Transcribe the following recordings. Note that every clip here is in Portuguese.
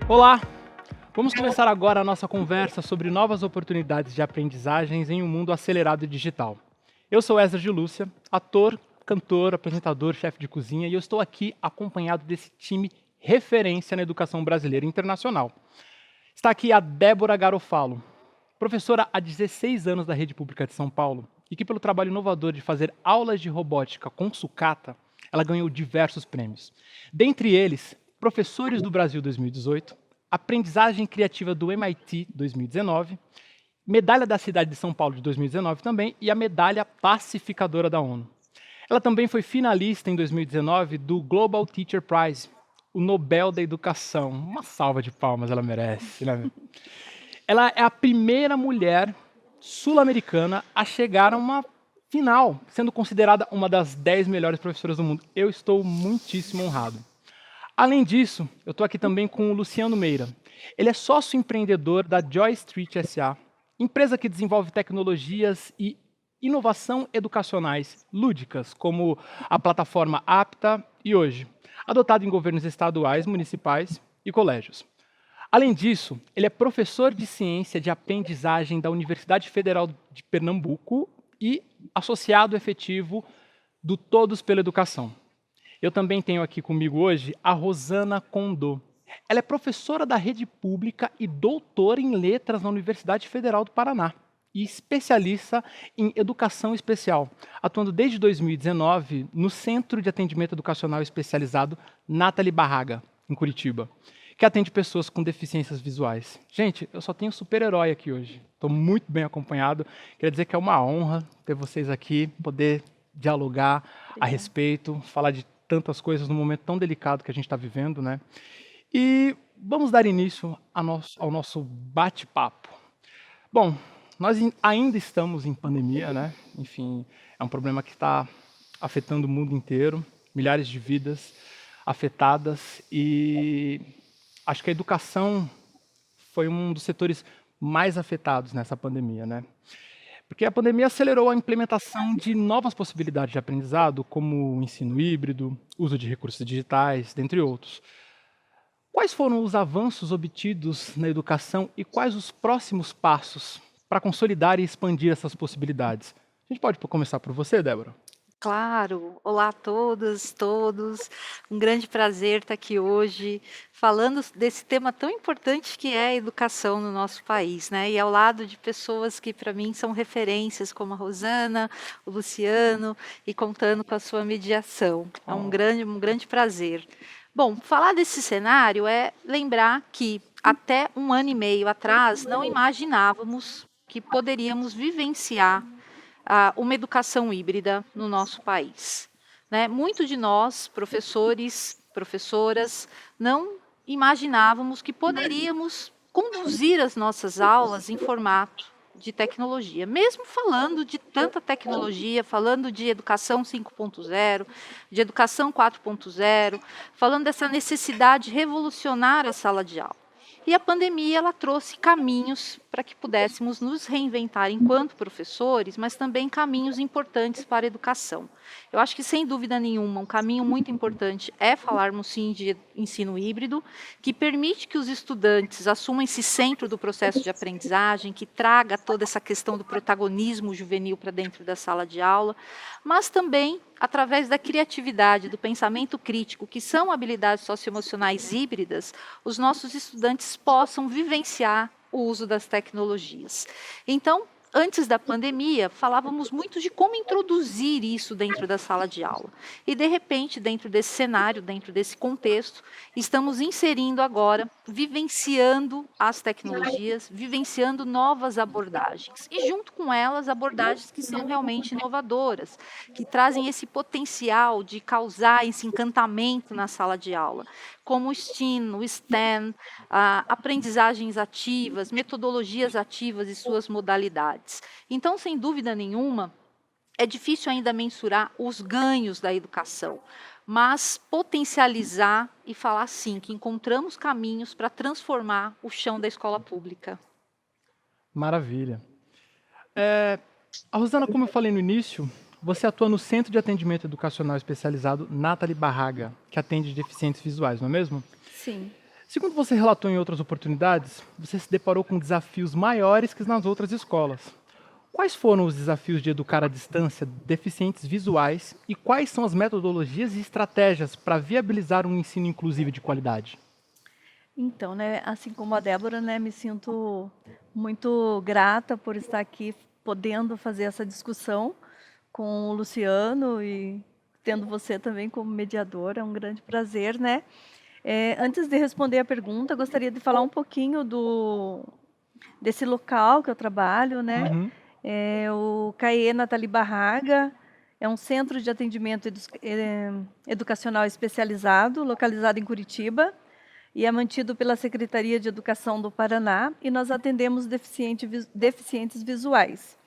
Olá! Vamos começar agora a nossa conversa sobre novas oportunidades de aprendizagens em um mundo acelerado e digital. Eu sou Esdras de Lúcia, ator, cantor, apresentador, chefe de cozinha, e eu estou aqui acompanhado desse time referência na educação brasileira e internacional. Está aqui a Débora Garofalo, professora há 16 anos da Rede Pública de São Paulo, e que pelo trabalho inovador de fazer aulas de robótica com sucata, ela ganhou diversos prêmios. Dentre eles, Professores do Brasil 2018, Aprendizagem Criativa do MIT 2019, Medalha da Cidade de São Paulo de 2019 também e a Medalha Pacificadora da ONU. Ela também foi finalista em 2019 do Global Teacher Prize, o Nobel da Educação. Uma salva de palmas ela merece, né? Ela é a primeira mulher sul-americana a chegar a uma final, sendo considerada uma das 10 melhores professoras do mundo. Eu estou muitíssimo honrado. Além disso, eu estou aqui também com o Luciano Meira. Ele é sócio empreendedor da Joy Street SA, empresa que desenvolve tecnologias e inovação educacionais lúdicas, como a plataforma Apta e Hoje, adotada em governos estaduais, municipais e colégios. Além disso, ele é professor de ciência de aprendizagem da Universidade Federal de Pernambuco e associado efetivo do Todos pela Educação. Eu também tenho aqui comigo hoje a Rosana Condô. Ela é professora da rede pública e doutora em letras na Universidade Federal do Paraná e especialista em educação especial, atuando desde 2019 no Centro de Atendimento Educacional Especializado Nathalie Barraga, em Curitiba, que atende pessoas com deficiências visuais. Gente, eu só tenho super-herói aqui hoje. Estou muito bem acompanhado. Queria dizer que é uma honra ter vocês aqui, poder dialogar a respeito, falar de tantas coisas num momento tão delicado que a gente está vivendo, né? E vamos dar início ao nosso bate-papo. Bom, nós ainda estamos em pandemia, né? Enfim, é um problema que está afetando o mundo inteiro, milhares de vidas afetadas e acho que a educação foi um dos setores mais afetados nessa pandemia, né? Porque a pandemia acelerou a implementação de novas possibilidades de aprendizado, como o ensino híbrido, uso de recursos digitais, dentre outros. Quais foram os avanços obtidos na educação e quais os próximos passos para consolidar e expandir essas possibilidades? A gente pode começar por você, Débora? Claro. Olá a todas, todos. Um grande prazer estar aqui hoje falando desse tema tão importante que é a educação no nosso país, né? E ao lado de pessoas que para mim são referências como a Rosana, o Luciano e contando com a sua mediação. É um grande prazer. Bom, falar desse cenário é lembrar que até um ano e meio atrás não imaginávamos que poderíamos vivenciar uma educação híbrida no nosso país, né? Muito de nós, professores, professoras, não imaginávamos que poderíamos conduzir as nossas aulas em formato de tecnologia, mesmo falando de tanta tecnologia, falando de educação 5.0, de educação 4.0, falando dessa necessidade de revolucionar a sala de aula. E a pandemia ela trouxe caminhos para que pudéssemos nos reinventar enquanto professores, mas também caminhos importantes para a educação. Eu acho que, sem dúvida nenhuma, um caminho muito importante é falarmos sim de ensino híbrido, que permite que os estudantes assumam esse centro do processo de aprendizagem, que traga toda essa questão do protagonismo juvenil para dentro da sala de aula, mas também através da criatividade, do pensamento crítico, que são habilidades socioemocionais híbridas, os nossos estudantes possam vivenciar o uso das tecnologias. Então, antes da pandemia, falávamos muito de como introduzir isso dentro da sala de aula. E, de repente, dentro desse cenário, dentro desse contexto, estamos inserindo agora, vivenciando as tecnologias, vivenciando novas abordagens. E, junto com elas, abordagens que são realmente inovadoras, que trazem esse potencial de causar esse encantamento na sala de aula, como o STEAM, o STEM, aprendizagens ativas, metodologias ativas e suas modalidades. Então, sem dúvida nenhuma, é difícil ainda mensurar os ganhos da educação, mas potencializar e falar sim que encontramos caminhos para transformar o chão da escola pública. Maravilha. A Rosana, como eu falei no início, você atua no Centro de Atendimento Educacional Especializado Nathalie Barraga, que atende deficientes visuais, não é mesmo? Sim. Segundo você relatou em outras oportunidades, você se deparou com desafios maiores que nas outras escolas. Quais foram os desafios de educar à distância deficientes visuais e quais são as metodologias e estratégias para viabilizar um ensino inclusivo de qualidade? Então, né, assim como a Débora, né, me sinto muito grata por estar aqui podendo fazer essa discussão com o Luciano e tendo você também como mediadora, é um grande prazer, né? Antes de responder a pergunta, gostaria de falar um pouquinho desse local que eu trabalho, né? Uhum, O CAE Nathalie Barraga é um centro de atendimento educacional especializado, localizado em Curitiba, e é mantido pela Secretaria de Educação do Paraná, e nós atendemos deficientes visuais.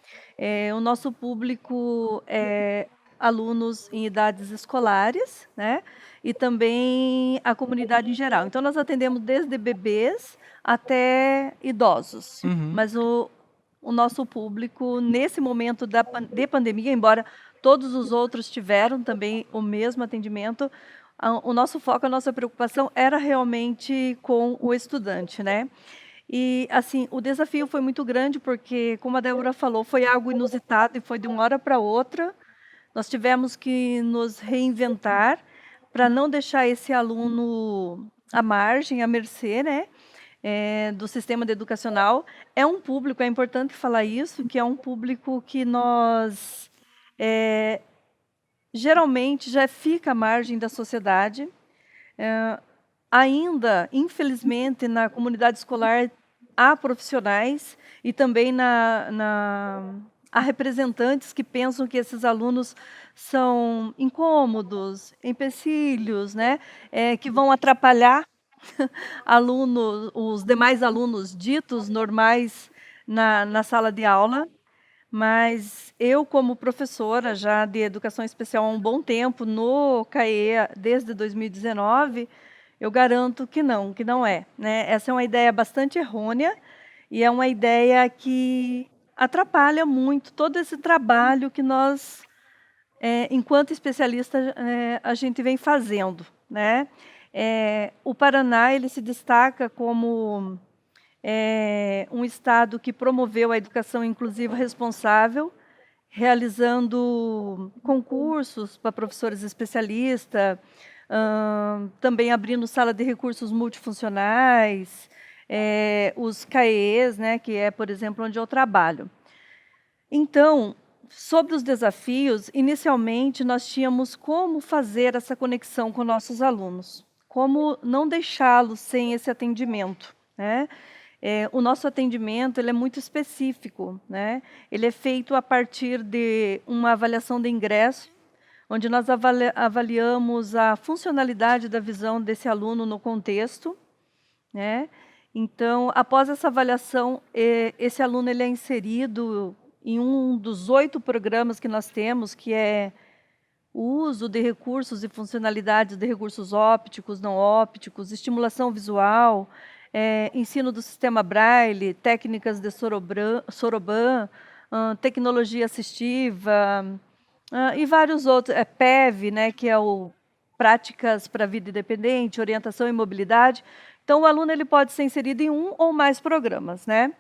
O nosso público é alunos em idades escolares, né? E também a comunidade em geral. Então, nós atendemos desde bebês até idosos. uhum. Mas o nosso público, nesse momento de pandemia, embora todos os outros tiveram também o mesmo atendimento, o nosso foco, a nossa preocupação era realmente com o estudante, né? E, assim, o desafio foi muito grande porque, como a Débora falou, foi algo inusitado e foi de uma hora para outra. Nós tivemos que nos reinventar para não deixar esse aluno à margem, à mercê, né, do sistema educacional. É um público, é importante falar isso, que é um público que nós geralmente já fica à margem da sociedade. Ainda, infelizmente, na comunidade escolar há profissionais e também há representantes que pensam que esses alunos são incômodos, empecilhos, né, que vão atrapalhar os demais alunos ditos normais na sala de aula. Mas eu, como professora já de educação especial há um bom tempo, no CAE desde 2019, eu garanto que não é, né? Essa é uma ideia bastante errônea e é uma ideia que atrapalha muito todo esse trabalho que nós, enquanto especialista, a gente vem fazendo, né? O Paraná, ele se destaca como um estado que promoveu a educação inclusiva responsável, realizando concursos para professores especialistas, também abrindo sala de recursos multifuncionais, os CAEs, né, que é, por exemplo, onde eu trabalho. Então, sobre os desafios, inicialmente nós tínhamos como fazer essa conexão com nossos alunos, como não deixá-los sem esse atendimento, né? O nosso atendimento ele é muito específico, né? Ele é feito a partir de uma avaliação de ingresso, onde nós avaliamos a funcionalidade da visão desse aluno no contexto, né? Então, após essa avaliação, esse aluno ele é inserido em um dos 8 programas que nós temos, que é o uso de recursos e funcionalidades de recursos ópticos, não ópticos, estimulação visual, ensino do sistema Braille, técnicas de Soroban, tecnologia assistiva, e vários outros, PEV, né, que é o Práticas para a Vida Independente, Orientação e Mobilidade. Então, o aluno ele pode ser inserido em um ou mais programas, né?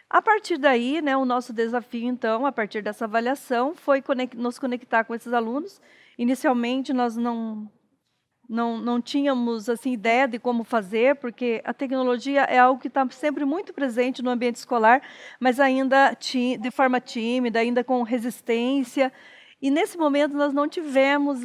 A partir daí, né, o nosso desafio, então, a partir dessa avaliação, foi nos conectar com esses alunos. Inicialmente, nós não tínhamos assim, ideia de como fazer, porque a tecnologia é algo que está sempre muito presente no ambiente escolar, mas ainda de forma tímida, ainda com resistência. E nesse momento nós não tivemos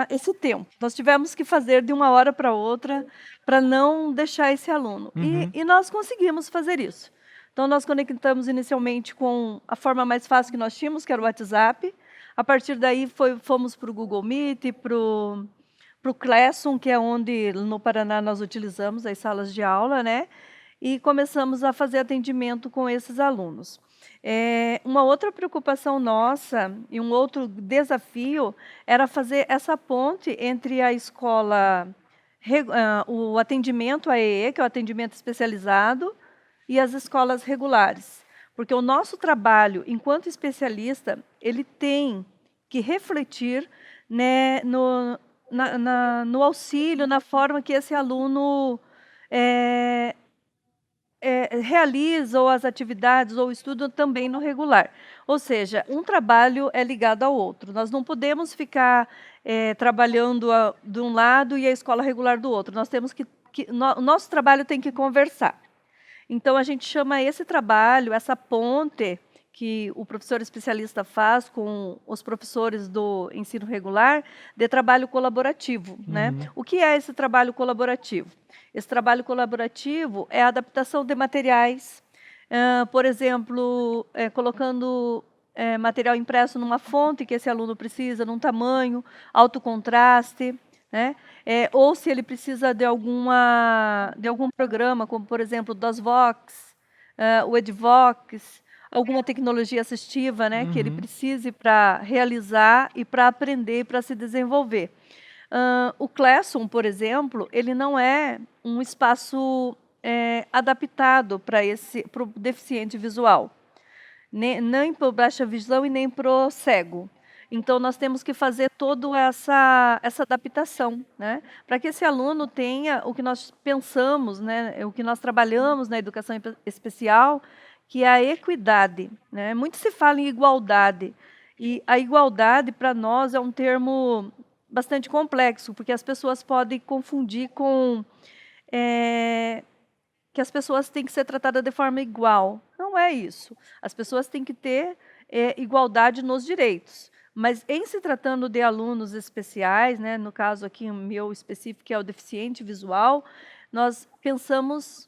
esse tempo. Nós tivemos que fazer de uma hora para outra para não deixar esse aluno. Uhum. E nós conseguimos fazer isso. Então nós conectamos inicialmente com a forma mais fácil que nós tínhamos, que era o WhatsApp. A partir daí fomos para o Google Meet, para o Classroom, que é onde no Paraná nós utilizamos as salas de aula, né? E começamos a fazer atendimento com esses alunos. Uma outra preocupação nossa e um outro desafio era fazer essa ponte entre a escola, o atendimento AEE, que é o atendimento especializado, e as escolas regulares. Porque o nosso trabalho, enquanto especialista, ele tem que refletir, né, no auxílio, na forma que esse aluno é, realizam as atividades ou estudam também no regular. Ou seja, um trabalho é ligado ao outro. Nós não podemos ficar trabalhando de um lado e a escola regular do outro. Nós temos o nosso trabalho tem que conversar. Então, a gente chama esse trabalho, essa ponte que o professor especialista faz com os professores do ensino regular, de trabalho colaborativo, né? O que é esse trabalho colaborativo? Esse trabalho colaborativo é a adaptação de materiais, por exemplo, colocando material impresso numa fonte que esse aluno precisa, num tamanho, alto contraste, né? Ou se ele precisa de algum programa, como por exemplo o DOSVox, o Edvox, alguma tecnologia assistiva, né, que ele precise para realizar e para aprender e para se desenvolver. O Classroom, por exemplo, ele não é um espaço adaptado para o deficiente visual, nem para o baixa visão e nem para o cego. Então, nós temos que fazer toda essa adaptação, né, para que esse aluno tenha o que nós pensamos, né, o que nós trabalhamos na educação especial, que é a equidade, né? Muito se fala em igualdade, e a igualdade para nós é um termo bastante complexo, porque as pessoas podem confundir com que as pessoas têm que ser tratadas de forma igual. Não é isso. As pessoas têm que ter igualdade nos direitos. Mas em se tratando de alunos especiais, né, no caso aqui o meu específico, que é o deficiente visual, nós pensamos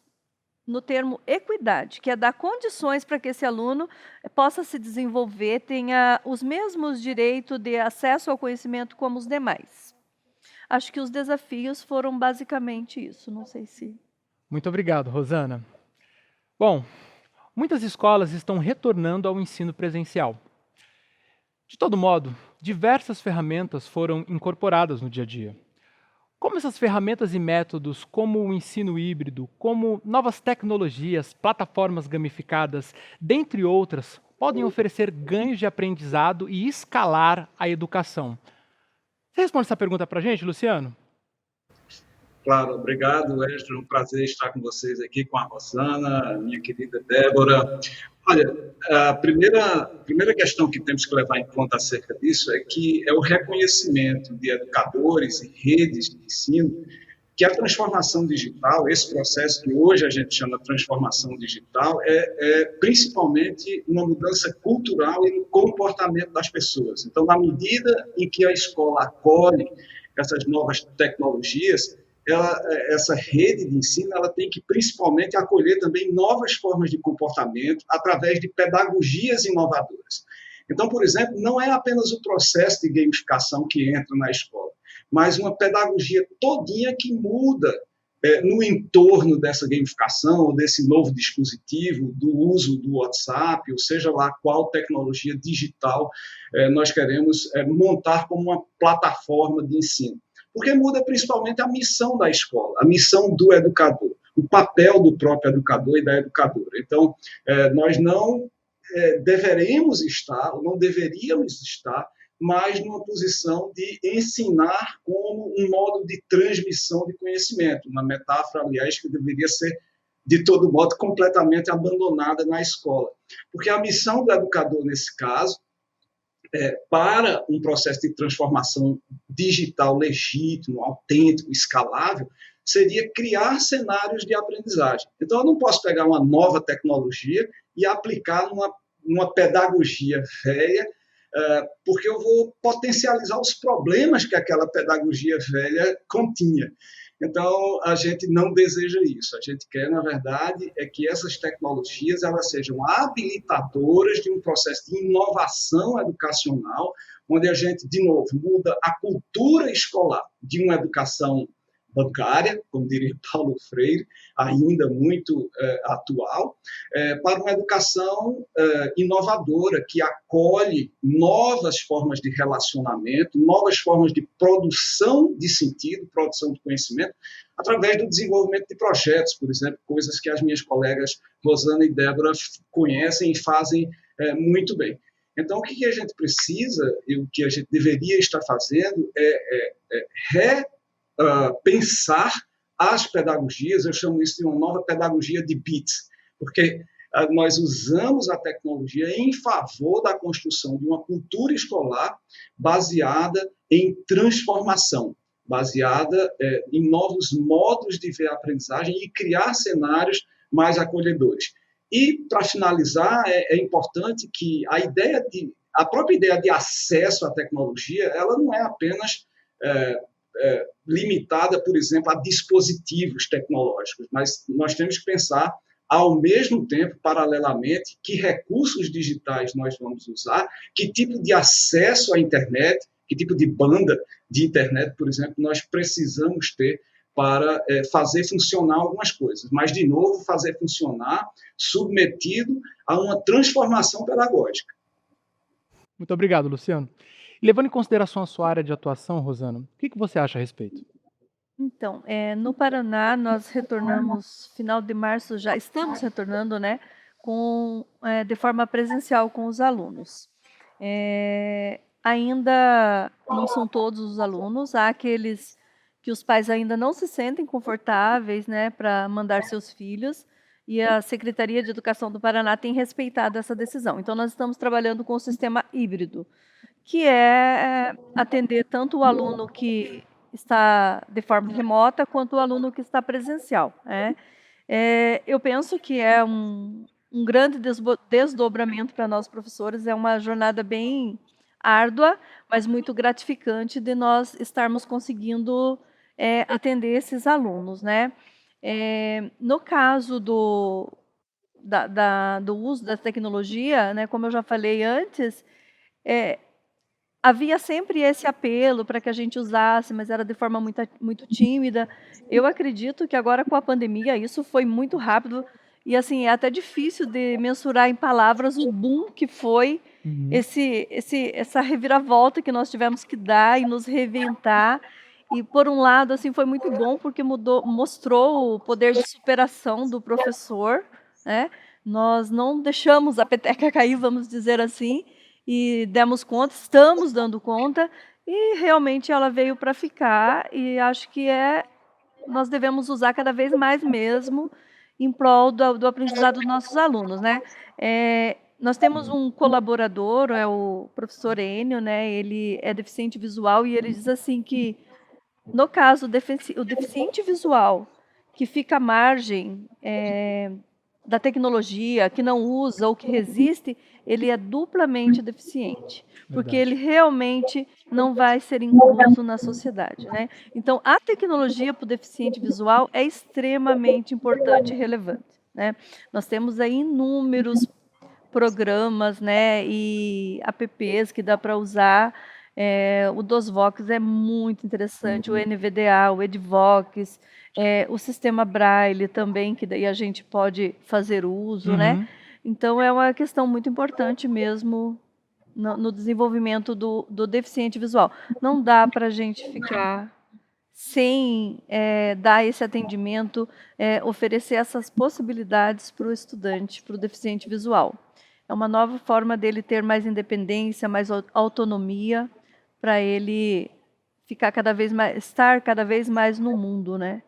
no termo equidade, que é dar condições para que esse aluno possa se desenvolver, tenha os mesmos direitos de acesso ao conhecimento como os demais. Acho que os desafios foram basicamente isso, não sei se... Muito obrigado, Rosana. Bom, muitas escolas estão retornando ao ensino presencial. De todo modo, diversas ferramentas foram incorporadas no dia a dia. Como essas ferramentas e métodos, como o ensino híbrido, como novas tecnologias, plataformas gamificadas, dentre outras, podem oferecer ganhos de aprendizado e escalar a educação? Você responde essa pergunta para a gente, Luciano? Claro, obrigado, Esdras. É um prazer estar com vocês aqui, com a Rosana, minha querida Débora. Olha, a primeira questão que temos que levar em conta acerca disso é que é o reconhecimento de educadores e redes de ensino que a transformação digital, esse processo que hoje a gente chama de transformação digital, é principalmente uma mudança cultural e no comportamento das pessoas. Então, na medida em que a escola acolhe essas novas tecnologias, essa rede de ensino ela tem que principalmente acolher também novas formas de comportamento através de pedagogias inovadoras. Então, por exemplo, não é apenas o processo de gamificação que entra na escola, mas uma pedagogia todinha que muda no entorno dessa gamificação, ou desse novo dispositivo, do uso do WhatsApp, ou seja lá qual tecnologia digital nós queremos montar como uma plataforma de ensino. Porque muda principalmente a missão da escola, a missão do educador, o papel do próprio educador e da educadora. Então, nós não deveremos estar, ou não deveríamos estar, mais numa posição de ensinar como um modo de transmissão de conhecimento, uma metáfora, aliás, que deveria ser, de todo modo, completamente abandonada na escola. Porque a missão do educador, nesse caso, para um processo de transformação digital legítimo, autêntico, escalável, seria criar cenários de aprendizagem. Então, eu não posso pegar uma nova tecnologia e aplicar numa pedagogia velha, porque eu vou potencializar os problemas que aquela pedagogia velha continha. Então, a gente não deseja isso. A gente quer, na verdade, que essas tecnologias elas sejam habilitadoras de um processo de inovação educacional, onde a gente, de novo, muda a cultura escolar de uma educação bancária, como diria Paulo Freire, ainda muito atual, para uma educação inovadora, que acolhe novas formas de relacionamento, novas formas de produção de sentido, produção de conhecimento, através do desenvolvimento de projetos, por exemplo, coisas que as minhas colegas Rosana e Débora conhecem e fazem muito bem. Então, o que a gente precisa, e o que a gente deveria estar fazendo, pensar as pedagogias, eu chamo isso de uma nova pedagogia de bits, porque nós usamos a tecnologia em favor da construção de uma cultura escolar baseada em transformação, baseada em novos modos de ver a aprendizagem e criar cenários mais acolhedores. E, para finalizar, é importante que a própria ideia de acesso à tecnologia, ela não é apenas limitada, por exemplo, a dispositivos tecnológicos, mas nós temos que pensar, ao mesmo tempo, paralelamente, que recursos digitais nós vamos usar, que tipo de acesso à internet, que tipo de banda de internet, por exemplo, nós precisamos ter para fazer funcionar algumas coisas. Mas, de novo, fazer funcionar submetido a uma transformação pedagógica. Muito obrigado, Luciano. E levando em consideração a sua área de atuação, Rosana, o que você acha a respeito? Então, no Paraná, nós retornamos, final de março, já estamos retornando, né, de forma presencial com os alunos. Ainda não são todos os alunos, há aqueles que os pais ainda não se sentem confortáveis, né, para mandar seus filhos, e a Secretaria de Educação do Paraná tem respeitado essa decisão. Então, nós estamos trabalhando com o sistema híbrido, que é atender tanto o aluno que está de forma remota, quanto o aluno que está presencial. Eu penso que é um grande desdobramento para nós professores, é uma jornada bem árdua, mas muito gratificante de nós estarmos conseguindo atender esses alunos, né? No caso do uso da tecnologia, né, como eu já falei antes, havia sempre esse apelo para que a gente usasse, mas era de forma muito tímida. Eu acredito que agora, com a pandemia, isso foi muito rápido e, assim, é até difícil de mensurar em palavras o boom que foi essa reviravolta que nós tivemos que dar e nos reinventar. E, por um lado, assim, foi muito bom porque mostrou o poder de superação do professor, né? Nós não deixamos a peteca cair, vamos dizer assim, e demos conta, estamos dando conta, e realmente ela veio para ficar, e acho que nós devemos usar cada vez mais mesmo em prol do aprendizado dos nossos alunos, né? Nós temos um colaborador, é o professor Enio, né? Ele é deficiente visual e ele diz assim que, no caso, o deficiente visual que fica à margem da tecnologia, que não usa ou que resiste, ele é duplamente deficiente, porque ele realmente não vai ser incluso na sociedade, né? Então, a tecnologia para o deficiente visual é extremamente importante e relevante, né? Nós temos aí inúmeros programas, né, e apps que dá para usar. O DOSVox é muito interessante, o NVDA, o Edvox, o sistema Braille também, que daí a gente pode fazer uso, né? Então, é uma questão muito importante mesmo no desenvolvimento do deficiente visual. Não dá para a gente ficar sem dar esse atendimento, oferecer essas possibilidades para o estudante, para o deficiente visual. É uma nova forma dele ter mais independência, mais autonomia, para ele estar cada vez mais no mundo, né?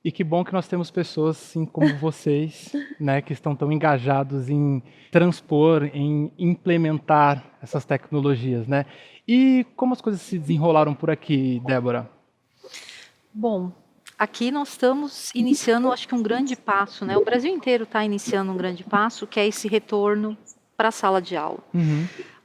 E que bom que nós temos pessoas assim como vocês, né, que estão tão engajados em transpor, em implementar essas tecnologias, né? E como as coisas se desenrolaram por aqui, Débora? Bom, aqui nós estamos iniciando, acho que um grande passo, né? O Brasil inteiro está iniciando um grande passo, que é esse retorno para a sala de aula.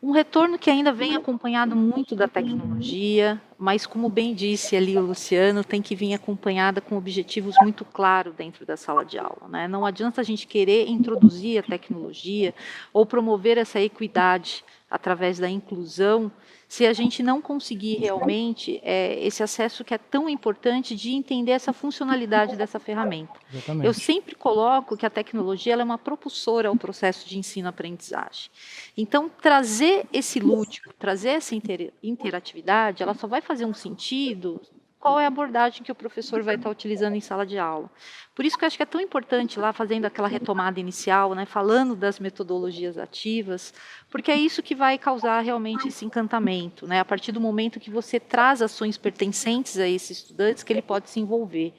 Um retorno que ainda vem acompanhado muito da tecnologia, mas, como bem disse ali o Luciano, tem que vir acompanhada com objetivos muito claros dentro da sala de aula, né? Não adianta a gente querer introduzir a tecnologia ou promover essa equidade através da inclusão, se a gente não conseguir realmente esse acesso que é tão importante de entender essa funcionalidade dessa ferramenta. Exatamente. Eu sempre coloco que a tecnologia ela é uma propulsora ao processo de ensino-aprendizagem. Então, trazer esse lúdico, trazer essa interatividade, ela só vai fazer um sentido qual é a abordagem que o professor vai estar utilizando em sala de aula. Por isso que eu acho que é tão importante lá, fazendo aquela retomada inicial, né, falando das metodologias ativas, porque é isso que vai causar realmente esse encantamento, né, a partir do momento que você traz ações pertencentes a esses estudantes, que ele pode se envolver.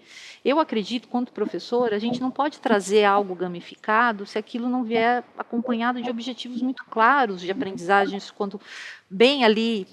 Eu acredito, quanto professor, a gente não pode trazer algo gamificado se aquilo não vier acompanhado de objetivos muito claros de aprendizagens, quando bem ali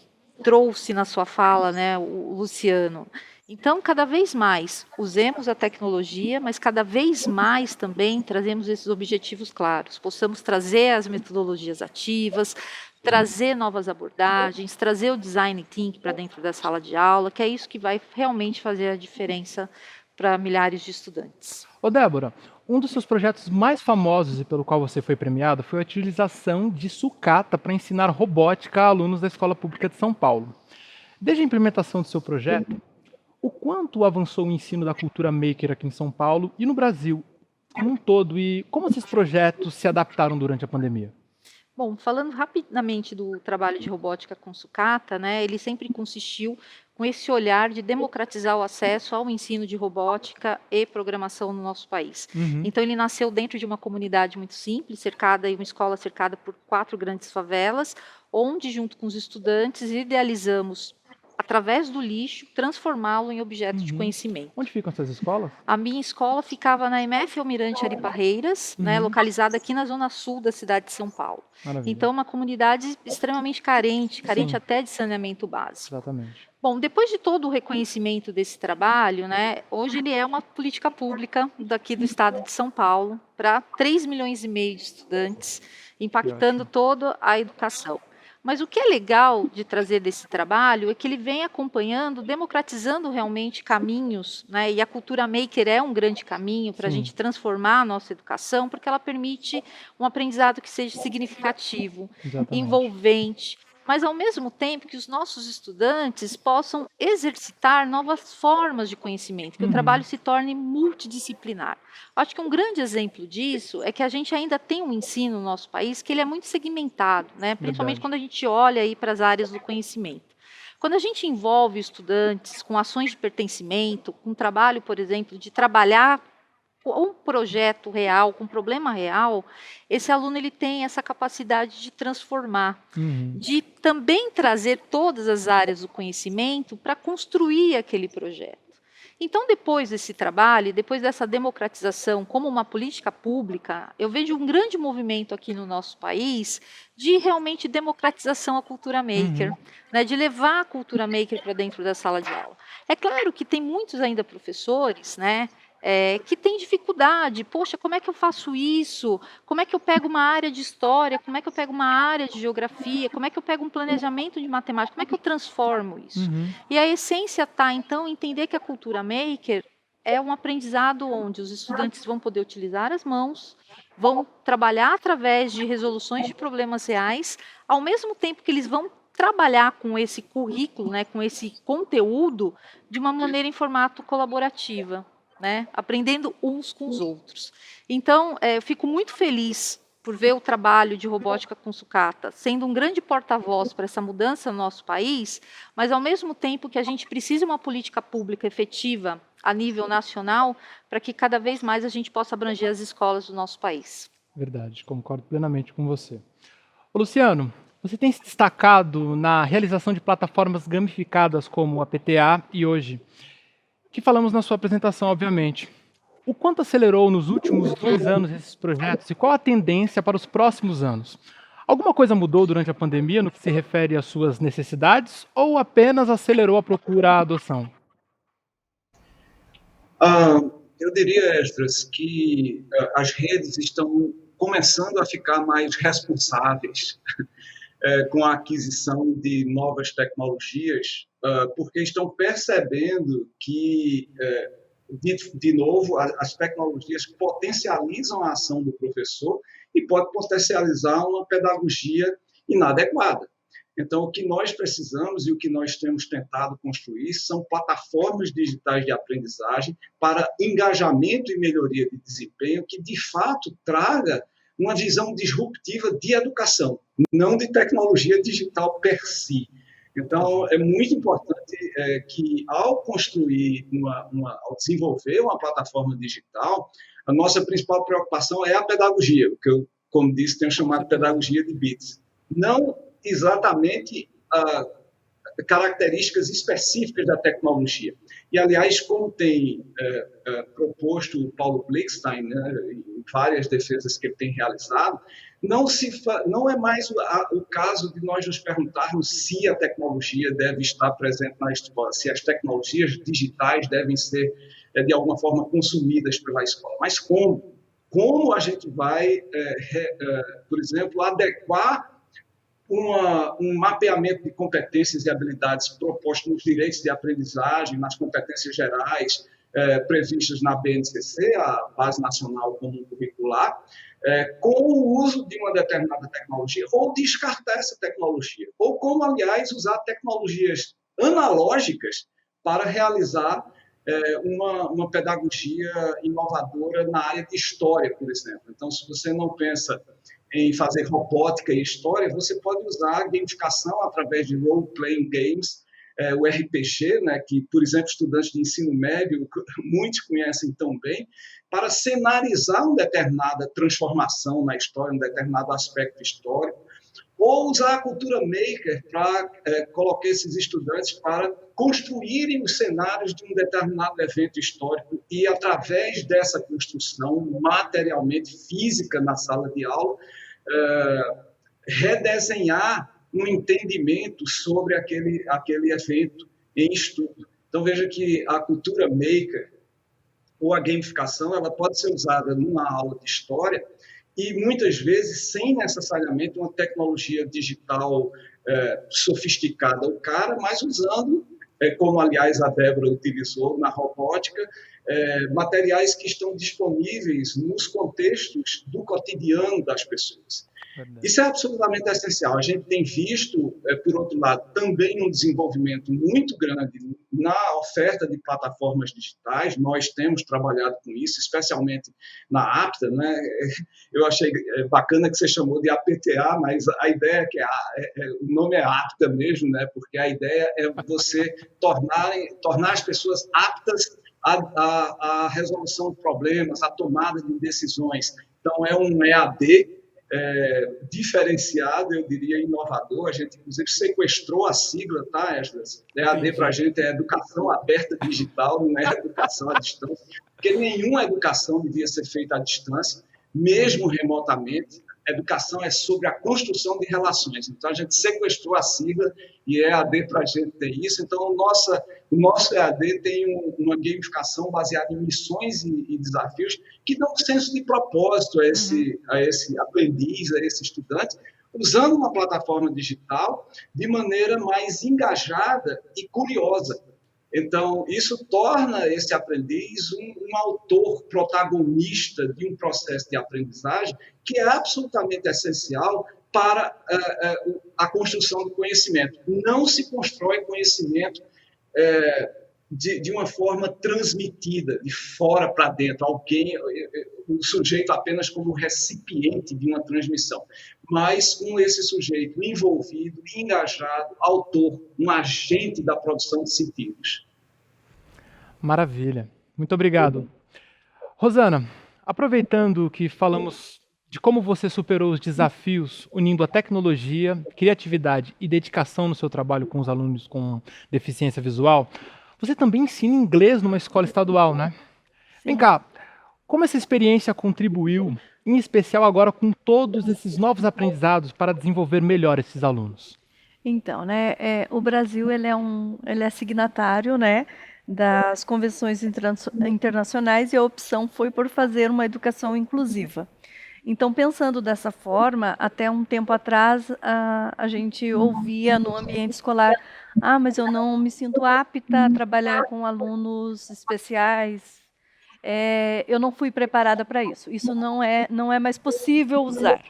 trouxe na sua fala, né, o Luciano. Então, cada vez mais, usemos a tecnologia, mas cada vez mais também trazemos esses objetivos claros, possamos trazer as metodologias ativas, trazer novas abordagens, trazer o design thinking para dentro da sala de aula, que é isso que vai realmente fazer a diferença para milhares de estudantes. Ô Débora, um dos seus projetos mais famosos e pelo qual você foi premiada foi a utilização de sucata para ensinar robótica a alunos da Escola Pública de São Paulo. Desde a implementação do seu projeto, o quanto avançou o ensino da cultura maker aqui em São Paulo e no Brasil como um todo, e como esses projetos se adaptaram durante a pandemia? Bom, falando rapidamente do trabalho de robótica com sucata, né, ele sempre consistiu com esse olhar de democratizar o acesso ao ensino de robótica e programação no nosso país. Então, ele nasceu dentro de uma comunidade muito simples, uma escola cercada por 4 grandes favelas, onde, junto com os estudantes, idealizamos, através do lixo, transformá-lo em objeto de conhecimento. Onde ficam essas escolas? A minha escola ficava na MF Almirante Ari Parreiras, né, localizada aqui na zona sul da cidade de São Paulo. Maravilha. Então, uma comunidade extremamente carente Sim. até de saneamento básico. Exatamente. Bom, depois de todo o reconhecimento desse trabalho, né, hoje ele é uma política pública daqui do estado de São Paulo para 3,5 milhões de estudantes, impactando toda a educação. Mas o que é legal de trazer desse trabalho é que ele vem acompanhando, democratizando realmente caminhos, né? E a cultura maker é um grande caminho para a gente transformar a nossa educação, porque ela permite um aprendizado que seja significativo, envolvente, mas ao mesmo tempo que os nossos estudantes possam exercitar novas formas de conhecimento, que o trabalho se torne multidisciplinar. Acho que um grande exemplo disso é que a gente ainda tem um ensino no nosso país que ele é muito segmentado, né? Principalmente quando a gente olha aí para as áreas do conhecimento. Quando a gente envolve estudantes com ações de pertencimento, com trabalho, por exemplo, de trabalhar um projeto real, com um problema real, esse aluno ele tem essa capacidade de transformar, de também trazer todas as áreas do conhecimento para construir aquele projeto. Então, depois desse trabalho, depois dessa democratização como uma política pública, eu vejo um grande movimento aqui no nosso país de realmente democratização à cultura maker, né, de levar a cultura maker para dentro da sala de aula. É claro que tem muitos ainda professores, né, que tem dificuldade, poxa, como é que eu faço isso? Como é que eu pego uma área de história? Como é que eu pego uma área de geografia? Como é que eu pego um planejamento de matemática? Como é que eu transformo isso? E a essência está, então, em entender que a cultura maker é um aprendizado onde os estudantes vão poder utilizar as mãos, vão trabalhar através de resoluções de problemas reais, ao mesmo tempo que eles vão trabalhar com esse currículo, né, com esse conteúdo, de uma maneira em formato colaborativa, né, aprendendo uns com os outros. Então, eu fico muito feliz por ver o trabalho de robótica com sucata sendo um grande porta-voz para essa mudança no nosso país, mas ao mesmo tempo que a gente precisa de uma política pública efetiva a nível nacional para que cada vez mais a gente possa abranger as escolas do nosso país. Verdade, concordo plenamente com você. Ô, Luciano, você tem se destacado na realização de plataformas gamificadas como a PTA e Hoje, que falamos na sua apresentação, obviamente. O quanto acelerou nos últimos 2 anos esses projetos e qual a tendência para os próximos anos? Alguma coisa mudou durante a pandemia no que se refere às suas necessidades ou apenas acelerou a procura à adoção? Eu diria, Esdras, que as redes estão começando a ficar mais responsáveis com a aquisição de novas tecnologias, porque estão percebendo que, de novo, as tecnologias potencializam a ação do professor e pode potencializar uma pedagogia inadequada. Então, o que nós precisamos e o que nós temos tentado construir são plataformas digitais de aprendizagem para engajamento e melhoria de desempenho que, de fato, traga uma visão disruptiva de educação, não de tecnologia digital per si. Então, é muito importante que, ao construir, ao desenvolver uma plataforma digital, a nossa principal preocupação é a pedagogia, o que eu, como disse, tenho chamado de pedagogia de bits. Não exatamente características específicas da tecnologia. E, aliás, como tem proposto o Paulo Blixstein, né, em várias defesas que ele tem realizado, não é mais o caso de nós nos perguntarmos se a tecnologia deve estar presente na escola, se as tecnologias digitais devem ser, de alguma forma, consumidas pela escola, mas como. Como a gente vai, por exemplo, adequar um mapeamento de competências e habilidades proposto nos direitos de aprendizagem, nas competências gerais previstas na BNCC, a Base Nacional Comum Curricular, com o uso de uma determinada tecnologia, ou descartar essa tecnologia, ou como, aliás, usar tecnologias analógicas para realizar uma pedagogia inovadora na área de história, por exemplo. Então, se você não pensa em fazer robótica e história, você pode usar a gamificação através de role-playing games, o RPG, né, que, por exemplo, estudantes de ensino médio, muitos conhecem tão bem, para cenarizar uma determinada transformação na história, um determinado aspecto histórico, ou usar a cultura maker para colocar esses estudantes para construírem os cenários de um determinado evento histórico e, através dessa construção materialmente física na sala de aula, redesenhar um entendimento sobre aquele evento em estudo. Então, veja que a cultura maker ou a gamificação ela pode ser usada numa aula de história e, muitas vezes, sem necessariamente uma tecnologia digital sofisticada ou cara, mas usando, como, aliás, a Débora utilizou na robótica, materiais que estão disponíveis nos contextos do cotidiano das pessoas. Isso é absolutamente essencial. A gente tem visto, por outro lado, também um desenvolvimento muito grande na oferta de plataformas digitais. Nós temos trabalhado com isso, especialmente na APTA, né? Eu achei bacana que você chamou de APTA, mas a ideia é que o nome é APTA mesmo, né? Porque a ideia é você tornar as pessoas aptas à resolução de problemas, à tomada de decisões. Então, é um EAD diferenciado, eu diria, inovador. A gente, inclusive, sequestrou a sigla, tá, Esdras? EAD para a gente é Educação Aberta Digital, não é Educação à Distância, porque nenhuma educação devia ser feita à distância, mesmo remotamente. A educação é sobre a construção de relações. Então, a gente sequestrou a sigla e EAD para a gente tem isso. Então, o nosso EAD tem uma gamificação baseada em missões e desafios que dão um senso de propósito a esse aprendiz, a esse estudante, usando uma plataforma digital de maneira mais engajada e curiosa. Então, isso torna esse aprendiz um autor protagonista de um processo de aprendizagem que é absolutamente essencial para a construção do conhecimento. Não se constrói conhecimento de uma forma transmitida, de fora para dentro, o sujeito apenas como recipiente de uma transmissão, mas com esse sujeito envolvido, engajado, autor, um agente da produção de sentidos. Maravilha. Muito obrigado. Rosana, aproveitando que falamos de como você superou os desafios unindo a tecnologia, criatividade e dedicação no seu trabalho com os alunos com deficiência visual, você também ensina inglês numa escola estadual, né? Sim. Vem cá, como essa experiência contribuiu, em especial agora com todos esses novos aprendizados, para desenvolver melhor esses alunos? Então, né, o Brasil ele é signatário, né, das convenções internacionais e a opção foi por fazer uma educação inclusiva. Então, pensando dessa forma, até um tempo atrás, a gente ouvia no ambiente escolar: ah, mas eu não me sinto apta a trabalhar com alunos especiais, eu não fui preparada para isso. Isso não é mais possível usar,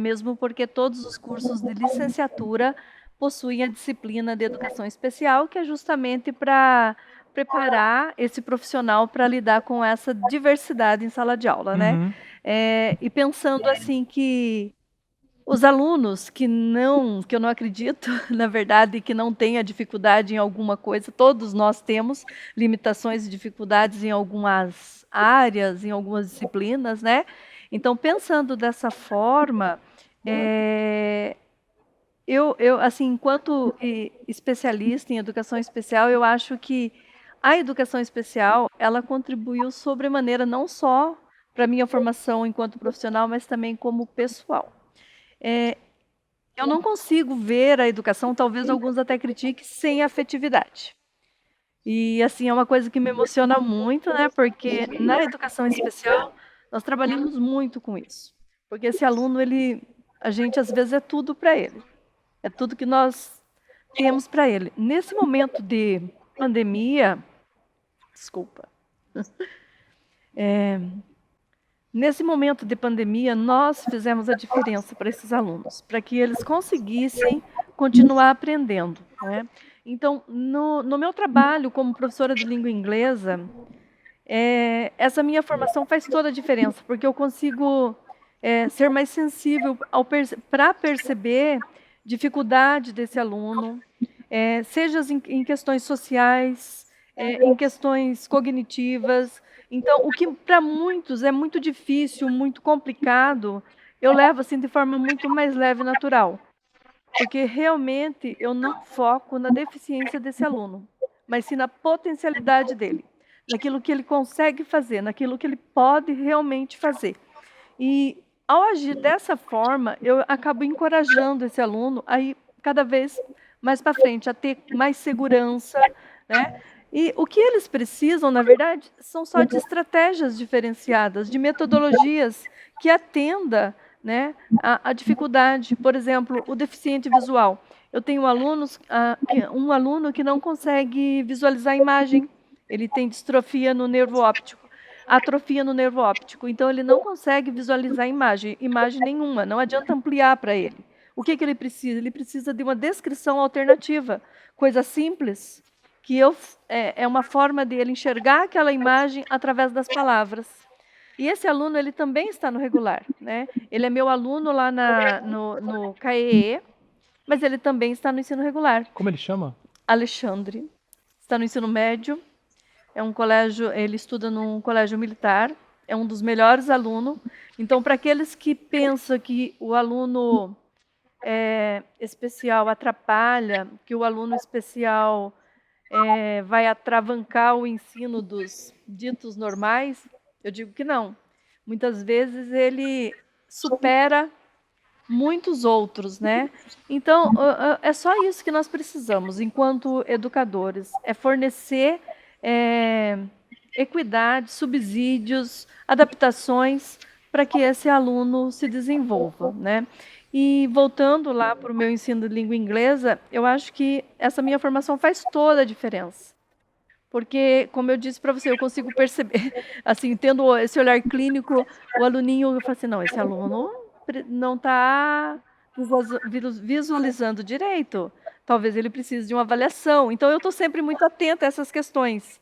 mesmo porque todos os cursos de licenciatura possuem a disciplina de educação especial, que é justamente para preparar esse profissional para lidar com essa diversidade em sala de aula, né? E pensando assim que Os alunos que eu não acredito, na verdade, que não tenha dificuldade em alguma coisa, todos nós temos limitações e dificuldades em algumas áreas, em algumas disciplinas, né? Então, pensando dessa forma, assim, enquanto especialista em educação especial, eu acho que a educação especial, ela contribuiu sobremaneira não só para a minha formação enquanto profissional, mas também como pessoal. Eu não consigo ver a educação, talvez alguns até critiquem, sem afetividade. E, assim, é uma coisa que me emociona muito, né? Porque na educação especial, nós trabalhamos muito com isso. Porque esse aluno, a gente, às vezes, é tudo para ele. É tudo que nós temos para ele. Nesse momento de pandemia, desculpa. Nesse momento de pandemia, nós fizemos a diferença para esses alunos, para que eles conseguissem continuar aprendendo, né? Então, no meu trabalho como professora de língua inglesa, essa minha formação faz toda a diferença, porque eu consigo ser mais sensível para perceber dificuldade desse aluno, seja em questões sociais, em questões cognitivas. Então, o que para muitos é muito difícil, muito complicado, eu levo assim de forma muito mais leve e natural. Porque realmente eu não foco na deficiência desse aluno, mas sim na potencialidade dele, naquilo que ele consegue fazer, naquilo que ele pode realmente fazer. E ao agir dessa forma, eu acabo encorajando esse aluno a ir cada vez mais para frente, a ter mais segurança, né? E o que eles precisam, na verdade, são só de estratégias diferenciadas, de metodologias que atenda, né, a dificuldade. Por exemplo, o deficiente visual. Eu tenho um aluno que não consegue visualizar a imagem, ele tem distrofia no nervo óptico, atrofia no nervo óptico, então ele não consegue visualizar imagem nenhuma, não adianta ampliar para ele. O que ele precisa? Ele precisa de uma descrição alternativa, coisa simples, que é uma forma dele enxergar aquela imagem através das palavras. E esse aluno, ele também está no regular, né? Ele é meu aluno lá no CAEE, mas ele também está no ensino regular. Como ele chama? Alexandre. Está no ensino médio. É um colégio, ele estuda num colégio militar, é um dos melhores alunos. Então, para aqueles que pensam que o aluno especial atrapalha, que o aluno especial vai atravancar o ensino dos ditos normais, eu digo que não. Muitas vezes ele supera muitos outros, né? Então, é só isso que nós precisamos, enquanto educadores, é fornecer equidade, subsídios, adaptações para que esse aluno se desenvolva, né? E voltando lá para o meu ensino de língua inglesa, eu acho que essa minha formação faz toda a diferença. Porque, como eu disse para você, eu consigo perceber, assim, tendo esse olhar clínico, o aluninho, eu falo assim, não, esse aluno não está visualizando direito. Talvez ele precise de uma avaliação. Então, eu estou sempre muito atenta a essas questões.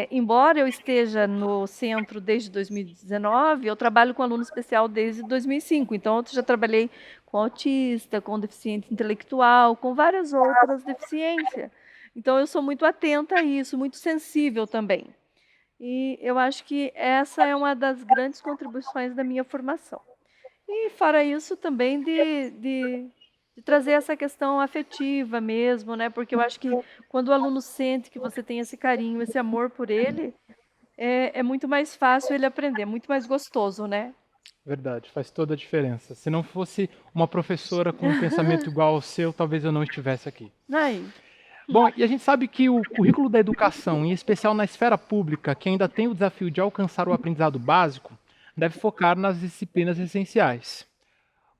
Embora eu esteja no centro desde 2019, eu trabalho com aluno especial desde 2005. Então, eu já trabalhei com autista, com deficiente intelectual, com várias outras deficiências. Então, eu sou muito atenta a isso, muito sensível também. E eu acho que essa é uma das grandes contribuições da minha formação. E, fora isso, também de trazer essa questão afetiva mesmo, né? Porque eu acho que quando o aluno sente que você tem esse carinho, esse amor por ele, é muito mais fácil ele aprender, muito mais gostoso, né? Verdade, faz toda a diferença. Se não fosse uma professora com um pensamento igual ao seu, talvez eu não estivesse aqui. Aí. Bom, e a gente sabe que o currículo da educação, em especial na esfera pública, que ainda tem o desafio de alcançar o aprendizado básico, deve focar nas disciplinas essenciais.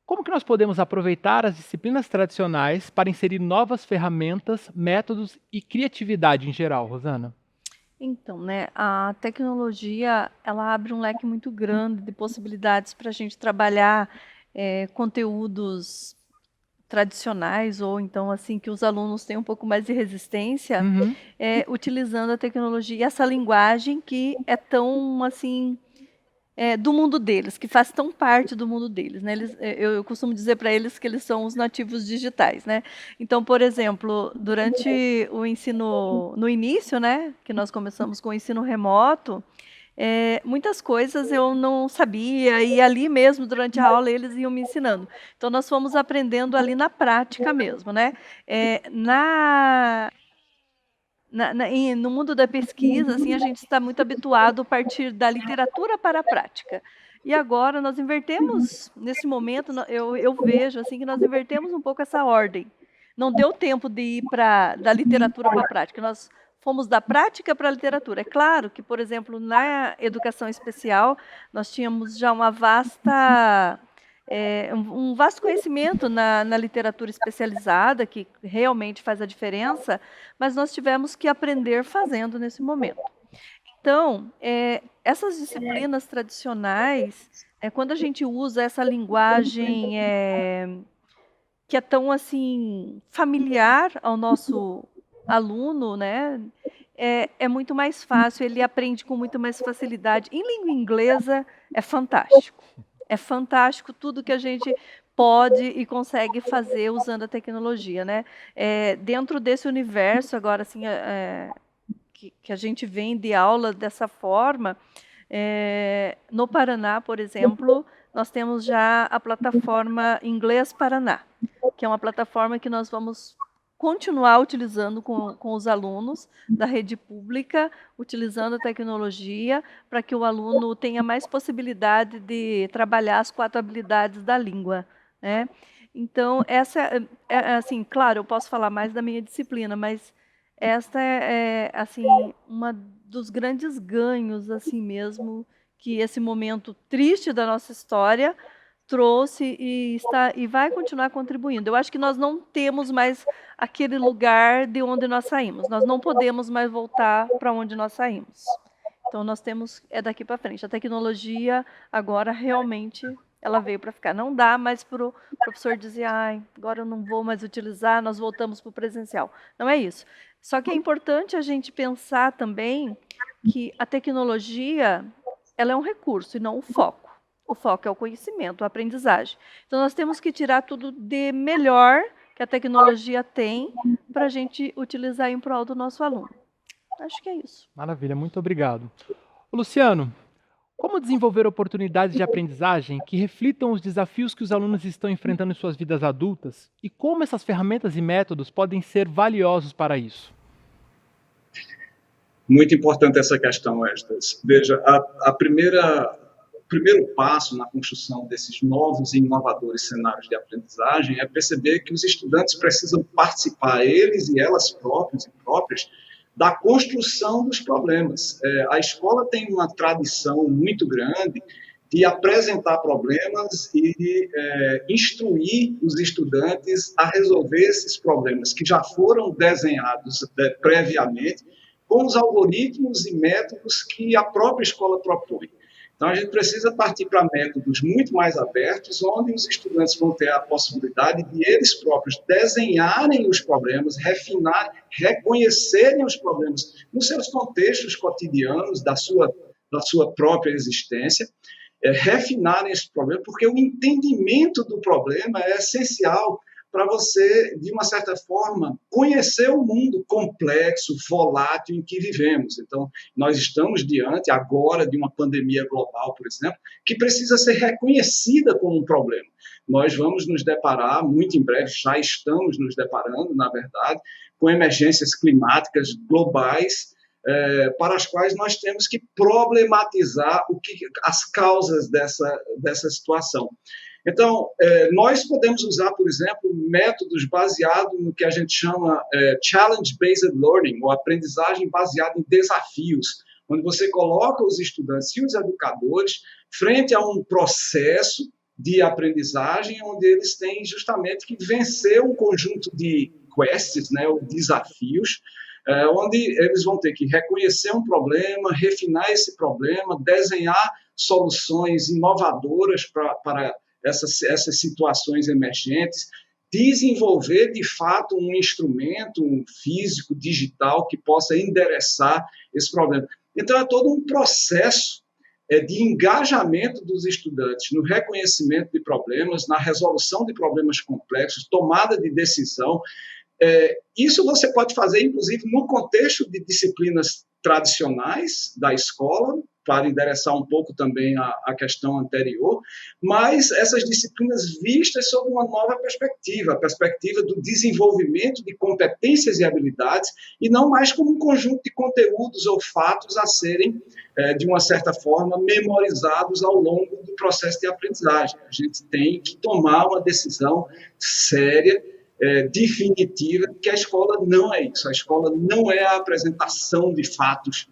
Como que nós podemos aproveitar as disciplinas tradicionais para inserir novas ferramentas, métodos e criatividade em geral, Rosana? Então, né, a tecnologia, ela abre um leque muito grande de possibilidades para a gente trabalhar conteúdos tradicionais, ou então, assim, que os alunos têm um pouco mais de resistência, utilizando a tecnologia e essa linguagem que é tão, assim, do mundo deles, que faz tão parte do mundo deles, né? Eu costumo dizer para eles que eles são os nativos digitais, né? Então, por exemplo, durante o ensino, no início, né, que nós começamos com o ensino remoto, muitas coisas eu não sabia, e ali mesmo, durante a aula, eles iam me ensinando. Então, nós fomos aprendendo ali na prática mesmo, né? É, na, no mundo da pesquisa, assim, a gente está muito habituado a partir da literatura para a prática. E agora nós invertemos, nesse momento, eu vejo assim que nós invertemos um pouco essa ordem. Não deu tempo de ir da literatura para a prática, nós fomos da prática para a literatura. É claro que, por exemplo, na educação especial, nós tínhamos já uma vasta um vasto conhecimento na literatura especializada, que realmente faz a diferença, mas nós tivemos que aprender fazendo nesse momento. Então, essas disciplinas tradicionais, quando a gente usa essa linguagem que é tão assim familiar ao nosso aluno, né, é muito mais fácil, ele aprende com muito mais facilidade. Em língua inglesa, é fantástico. É fantástico tudo que a gente pode e consegue fazer usando a tecnologia, né? Dentro desse universo, agora, assim, que a gente vem de aula dessa forma, no Paraná, por exemplo, nós temos já a plataforma Inglês Paraná, que é uma plataforma que nós vamos continuar utilizando com os alunos da rede pública, utilizando a tecnologia, para que o aluno tenha mais possibilidade de trabalhar as 4 habilidades da língua, né? Então, essa assim, claro, eu posso falar mais da minha disciplina, mas esta assim, uma dos grandes ganhos, assim mesmo, que esse momento triste da nossa história trouxe e vai continuar contribuindo. Eu acho que nós não temos mais aquele lugar de onde nós saímos. Nós não podemos mais voltar para onde nós saímos. Então, nós temos, daqui para frente. A tecnologia, agora, realmente, ela veio para ficar. Não dá mais para o professor dizer, agora eu não vou mais utilizar, nós voltamos para o presencial. Não é isso. Só que é importante a gente pensar também que a tecnologia, ela é um recurso e não um foco. O foco é o conhecimento, a aprendizagem. Então, nós temos que tirar tudo de melhor que a tecnologia tem para a gente utilizar em prol do nosso aluno. Acho que é isso. Maravilha, muito obrigado. Ô, Luciano, como desenvolver oportunidades de aprendizagem que reflitam os desafios que os alunos estão enfrentando em suas vidas adultas e como essas ferramentas e métodos podem ser valiosos para isso? Muito importante essa questão, Esdras. Veja, o primeiro passo na construção desses novos e inovadores cenários de aprendizagem é perceber que os estudantes precisam participar, eles e elas próprios e próprias, da construção dos problemas. A escola tem uma tradição muito grande de apresentar problemas e instruir os estudantes a resolver esses problemas que já foram desenhados previamente com os algoritmos e métodos que a própria escola propõe. Então, a gente precisa partir para métodos muito mais abertos, onde os estudantes vão ter a possibilidade de eles próprios desenharem os problemas, refinarem, reconhecerem os problemas nos seus contextos cotidianos, da sua própria existência, refinarem esse problema, porque o entendimento do problema é essencial para você, de uma certa forma, conhecer o mundo complexo, volátil em que vivemos. Então, nós estamos diante agora de uma pandemia global, por exemplo, que precisa ser reconhecida como um problema. Nós vamos nos deparar, muito em breve, já estamos nos deparando, na verdade, com emergências climáticas globais, para as quais nós temos que problematizar as causas dessa situação. Então, nós podemos usar, por exemplo, métodos baseados no que a gente chama challenge-based learning, ou aprendizagem baseada em desafios, onde você coloca os estudantes e os educadores frente a um processo de aprendizagem, onde eles têm justamente que vencer um conjunto de quests, né, ou desafios, onde eles vão ter que reconhecer um problema, refinar esse problema, desenhar soluções inovadoras para essas situações emergentes, desenvolver, de fato, um instrumento físico, digital, que possa endereçar esse problema. Então, é todo um processo de engajamento dos estudantes no reconhecimento de problemas, na resolução de problemas complexos, tomada de decisão. Isso você pode fazer, inclusive, no contexto de disciplinas tradicionais da escola, para endereçar um pouco também a questão anterior, mas essas disciplinas vistas sob uma nova perspectiva, a perspectiva do desenvolvimento de competências e habilidades, e não mais como um conjunto de conteúdos ou fatos a serem, de uma certa forma, memorizados ao longo do processo de aprendizagem. A gente tem que tomar uma decisão séria, definitiva, que a escola não é isso. A escola não é a apresentação de fatos,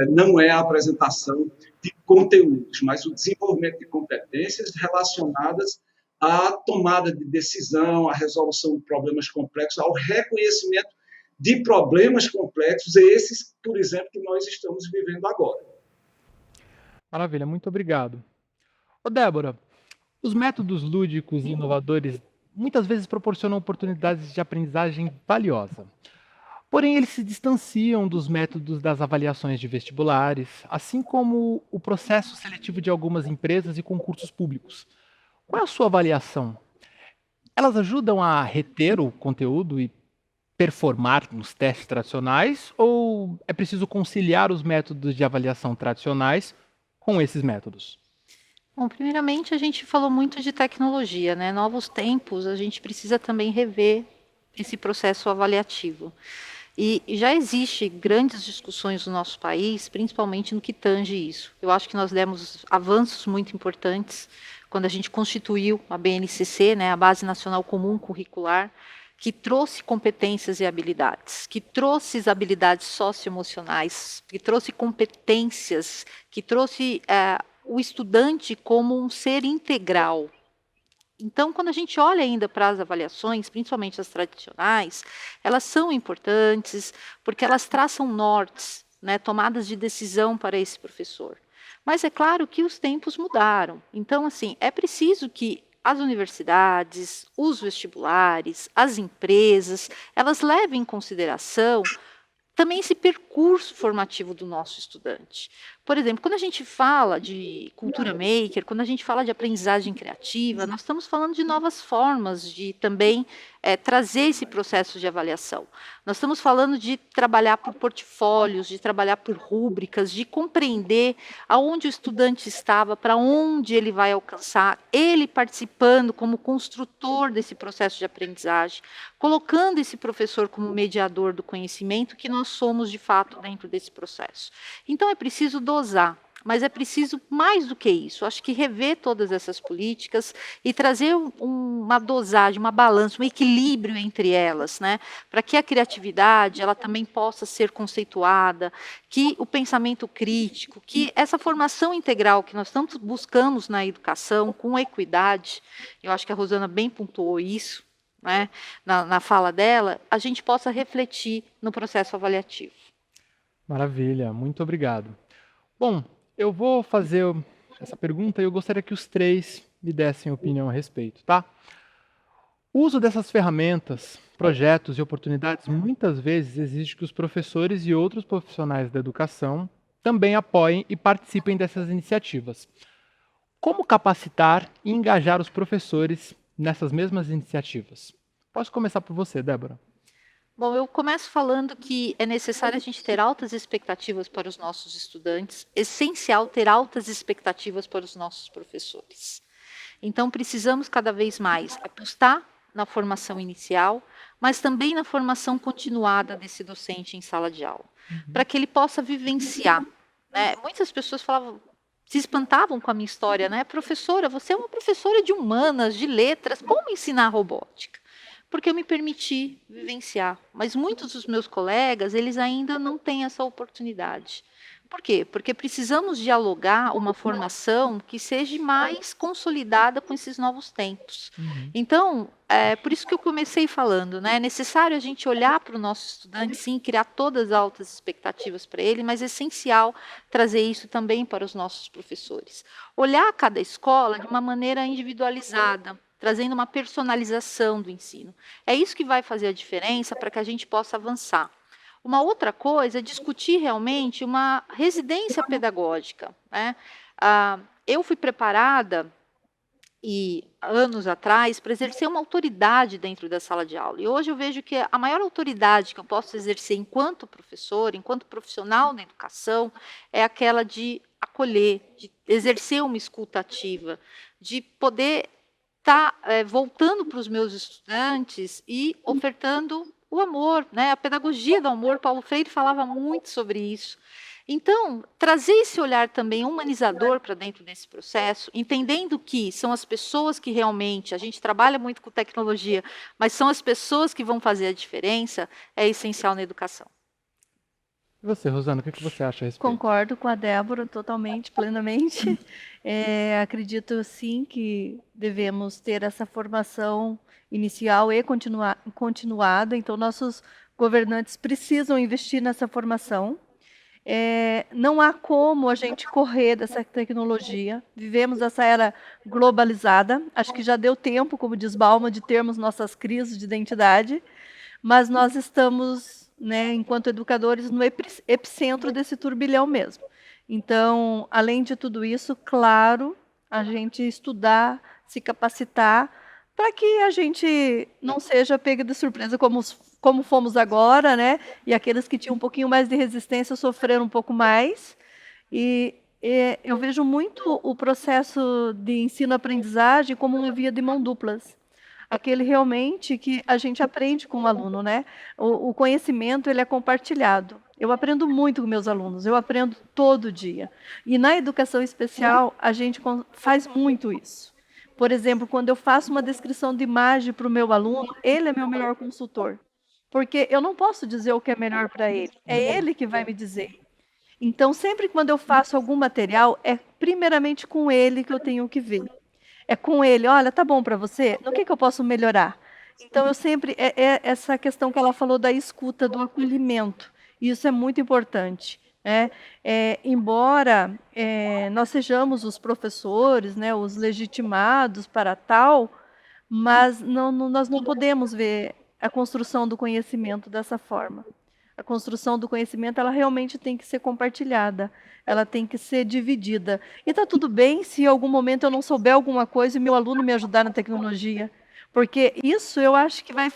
não é a apresentação de conteúdos, mas o desenvolvimento de competências relacionadas à tomada de decisão, à resolução de problemas complexos, ao reconhecimento de problemas complexos, esses, por exemplo, que nós estamos vivendo agora. Maravilha, muito obrigado. Ô Débora, os métodos lúdicos e inovadores muitas vezes proporcionam oportunidades de aprendizagem valiosa. Porém, eles se distanciam dos métodos das avaliações de vestibulares, assim como o processo seletivo de algumas empresas e concursos públicos. Qual é a sua avaliação? Elas ajudam a reter o conteúdo e performar nos testes tradicionais, ou é preciso conciliar os métodos de avaliação tradicionais com esses métodos? Bom, primeiramente a gente falou muito de tecnologia, né? Novos tempos, a gente precisa também rever esse processo avaliativo. E já existe grandes discussões no nosso país, principalmente no que tange isso. Eu acho que nós demos avanços muito importantes quando a gente constituiu a BNCC, né, a Base Nacional Comum Curricular, que trouxe competências e habilidades, que trouxe as habilidades socioemocionais, que trouxe competências, que trouxe o estudante como um ser integral. Então, quando a gente olha ainda para as avaliações, principalmente as tradicionais, elas são importantes porque elas traçam nortes, né, tomadas de decisão para esse professor. Mas é claro que os tempos mudaram. Então, assim, é preciso que as universidades, os vestibulares, as empresas, elas levem em consideração também esse percurso formativo do nosso estudante. Por exemplo, quando a gente fala de cultura maker, quando a gente fala de aprendizagem criativa, nós estamos falando de novas formas de também trazer esse processo de avaliação. Nós estamos falando de trabalhar por portfólios, de trabalhar por rúbricas, de compreender aonde o estudante estava, para onde ele vai alcançar, ele participando como construtor desse processo de aprendizagem, colocando esse professor como mediador do conhecimento que nós somos de fato dentro desse processo. Então é preciso dosar, mas é preciso mais do que isso. Acho que rever todas essas políticas e trazer uma dosagem, uma balança, um equilíbrio entre elas, né? Para que a criatividade ela também possa ser conceituada, que o pensamento crítico, que essa formação integral que nós tanto buscamos na educação, com equidade, eu acho que a Rosana bem pontuou isso, né, na fala dela, a gente possa refletir no processo avaliativo. Maravilha, muito obrigado. Bom, eu vou fazer essa pergunta e eu gostaria que os três me dessem opinião a respeito, tá? O uso dessas ferramentas, projetos e oportunidades muitas vezes exige que os professores e outros profissionais da educação também apoiem e participem dessas iniciativas. Como capacitar e engajar os professores nessas mesmas iniciativas? Posso começar por você, Débora? Bom, eu começo falando que é necessário a gente ter altas expectativas para os nossos estudantes, essencial ter altas expectativas para os nossos professores. Então, precisamos cada vez mais apostar na formação inicial, mas também na formação continuada desse docente em sala de aula, para que ele possa vivenciar, né? Muitas pessoas falavam, se espantavam com a minha história, né? Professora, você é uma professora de humanas, de letras, como ensinar robótica? Porque eu me permiti vivenciar. Mas muitos dos meus colegas, eles ainda não têm essa oportunidade. Por quê? Porque precisamos dialogar uma formação que seja mais consolidada com esses novos tempos. Então, por isso que eu comecei falando, né? É necessário a gente olhar para o nosso estudante, sim, criar todas as altas expectativas para ele, mas é essencial trazer isso também para os nossos professores. Olhar cada escola de uma maneira individualizada, trazendo uma personalização do ensino. É isso que vai fazer a diferença para que a gente possa avançar. Uma outra coisa é discutir realmente uma residência pedagógica, né? Eu fui preparada e anos atrás para exercer uma autoridade dentro da sala de aula. E hoje eu vejo que a maior autoridade que eu posso exercer enquanto professor, enquanto profissional na educação, é aquela de acolher, de exercer uma escuta ativa, de poder estar voltando para os meus estudantes e ofertando o amor, né? A pedagogia do amor. Paulo Freire falava muito sobre isso. Então, trazer esse olhar também humanizador para dentro desse processo, entendendo que são as pessoas que realmente, a gente trabalha muito com tecnologia, mas são as pessoas que vão fazer a diferença, é essencial na educação. E você, Rosana, o que você acha a respeito? Concordo com a Débora totalmente, plenamente. Acredito sim que devemos ter essa formação inicial e continuada, então nossos governantes precisam investir nessa formação. Não há como a gente correr dessa tecnologia. Vivemos essa era globalizada. Acho que já deu tempo, como diz Bauman, de termos nossas crises de identidade, mas nós estamos, né, enquanto educadores, no epicentro desse turbilhão mesmo. Então, além de tudo isso, claro, a gente estudar, se capacitar, para que a gente não seja pega de surpresa como fomos agora, né? E aqueles que tinham um pouquinho mais de resistência sofreram um pouco mais. E eu vejo muito o processo de ensino-aprendizagem como uma via de mão duplas. Aquele realmente que a gente aprende com o aluno, né? O conhecimento, ele é compartilhado. Eu aprendo muito com meus alunos, eu aprendo todo dia. E na educação especial, a gente faz muito isso. Por exemplo, quando eu faço uma descrição de imagem para o meu aluno, ele é meu melhor consultor. Porque eu não posso dizer o que é melhor para ele, é ele que vai me dizer. Então, sempre quando eu faço algum material, é primeiramente com ele que eu tenho que ver. É com ele, olha, tá bom para você? No que eu posso melhorar? Então, eu sempre, essa questão que ela falou da escuta, do acolhimento, isso é muito importante. Embora nós sejamos os professores, né, os legitimados para tal, mas nós não podemos ver a construção do conhecimento dessa forma. A construção do conhecimento, ela realmente tem que ser compartilhada, ela tem que ser dividida. E está tudo bem se em algum momento eu não souber alguma coisa e meu aluno me ajudar na tecnologia, porque isso eu acho que vai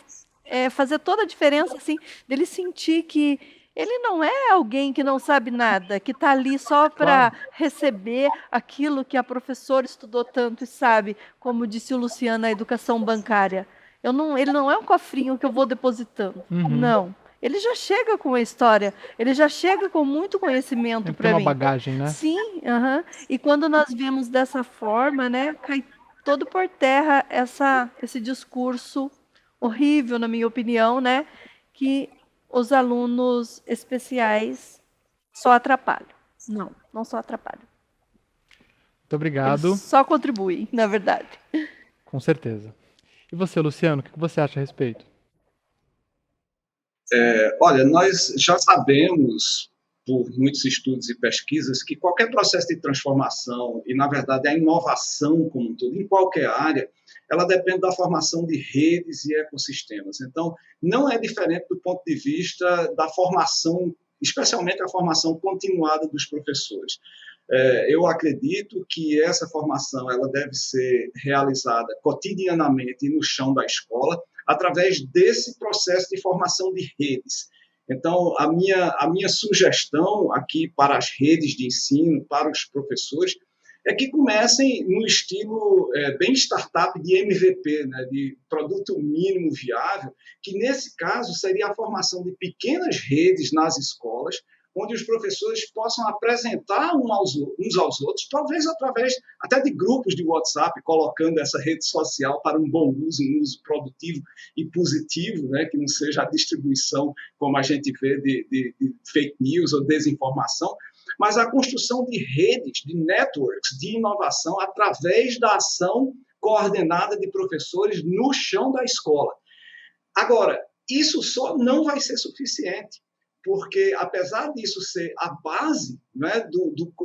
fazer toda a diferença, assim, dele sentir que ele não é alguém que não sabe nada, que está ali só para receber aquilo que a professora estudou tanto e sabe, como disse o Luciano, a educação bancária. Ele não é um cofrinho que eu vou depositando, não. Ele já chega com a história, ele já chega com muito conhecimento para mim. Tem uma bagagem, né? Sim, e quando nós vemos dessa forma, né, cai todo por terra esse discurso horrível, na minha opinião, né, que os alunos especiais só atrapalham. Não só atrapalham. Muito obrigado. Eles só contribuem, na verdade. Com certeza. E você, Luciano, o que você acha a respeito? Olha, nós já sabemos, por muitos estudos e pesquisas, que qualquer processo de transformação, e na verdade a inovação como um todo, em qualquer área, ela depende da formação de redes e ecossistemas. Então, não é diferente do ponto de vista da formação, especialmente a formação continuada dos professores. Eu acredito que essa formação ela deve ser realizada cotidianamente no chão da escola, através desse processo de formação de redes. Então, a minha sugestão aqui para as redes de ensino, para os professores, é que comecem no estilo bem startup de MVP, né, de produto mínimo viável, que nesse caso seria a formação de pequenas redes nas escolas, onde os professores possam apresentar uns aos outros, talvez através até de grupos de WhatsApp, colocando essa rede social para um bom uso, um uso produtivo e positivo, né, que não seja a distribuição, como a gente vê, de fake news ou desinformação, mas a construção de redes, de networks, de inovação através da ação coordenada de professores no chão da escola. Agora, isso só não vai ser suficiente, porque, apesar disso ser a base, né,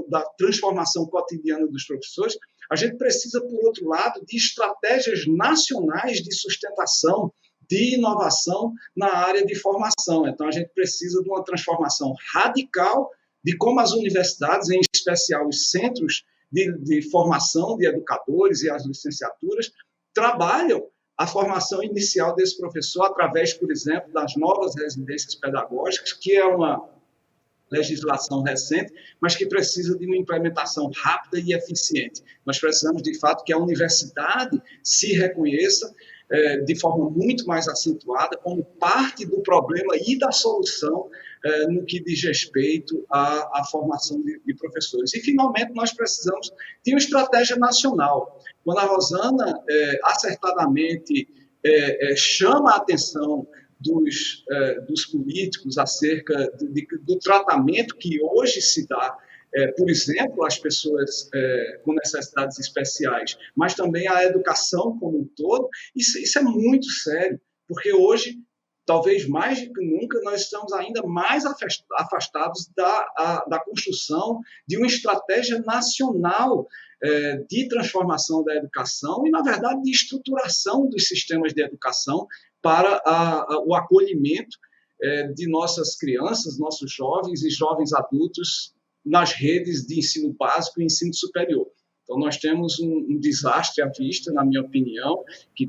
da transformação cotidiana dos professores, a gente precisa, por outro lado, de estratégias nacionais de sustentação, de inovação na área de formação. Então, a gente precisa de uma transformação radical de como as universidades, em especial os centros de formação de educadores e as licenciaturas trabalham a formação inicial desse professor através, por exemplo, das novas residências pedagógicas, que é uma legislação recente, mas que precisa de uma implementação rápida e eficiente. Nós precisamos, de fato, que a universidade se reconheça de forma muito mais acentuada como parte do problema e da solução no que diz respeito à formação de professores. E, finalmente, nós precisamos de uma estratégia nacional. Quando a Rosana acertadamente chama a atenção dos políticos acerca do tratamento que hoje se dá, por exemplo, às pessoas com necessidades especiais, mas também à educação como um todo, isso é muito sério, porque hoje, talvez mais do que nunca, nós estamos ainda mais afastados da construção de uma estratégia nacional de transformação da educação e, na verdade, de estruturação dos sistemas de educação para o acolhimento de nossas crianças, nossos jovens e jovens adultos nas redes de ensino básico e ensino superior. Então, nós temos um desastre à vista, na minha opinião, que